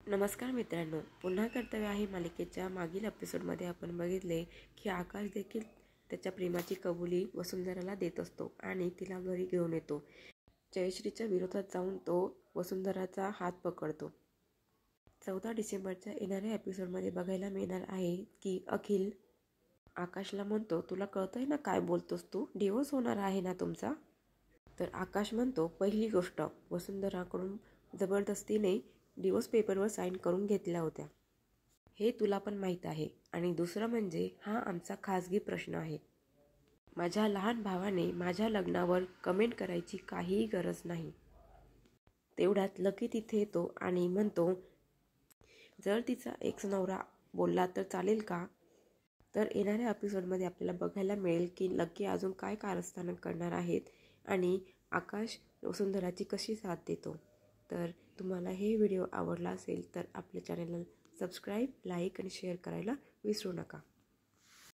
नमस्कार मित्रांनो, पुन्हा कर्तव्य आहे मालिकेच्या मागील एपिसोडमध्ये आपण बघितले की आकाश देखील त्याच्या प्रेमाची कबुली वसुंधराला देत असतो आणि तिला घरी घेऊन येतो. जयश्रीच्या विरोधात जाऊन तो वसुंधराचा हात पकडतो. 14 डिसेंबरच्या येणाऱ्या एपिसोडमध्ये बघायला मिळणार आहे की अखिल आकाशला म्हणतो, तुला कळतंय ना काय बोलतोस तू? डिवोर्स होणार आहे ना तुमचा? तर आकाश म्हणतो, पहिली गोष्ट वसुंधराकडून जबरदस्तीने डिवोर्स पेपरवर साईन करून घेतल्या होत्या, हे तुला पण माहीत आहे. आणि दुसरं म्हणजे हा आमचा खाजगी प्रश्न आहे. माझ्या लहान भावाने माझ्या लग्नावर कमेंट करायची काहीही गरज नाही. तेवढ्यात लकी तिथे येतो आणि म्हणतो, जर तिचा एक्स नवरा बोलला तर चालेल का? तर येणाऱ्या एपिसोडमध्ये आपल्याला बघायला मिळेल की लकी अजून काय कारस्थानं करणार आहेत आणि आकाश वसुंधराची कशी साथ देतो. तर तुम्हाला हे व्हिडिओ आवडला असेल तर आपल्या चॅनलला सबस्क्राईब, लाईक आणि शेअर करायला विसरू नका.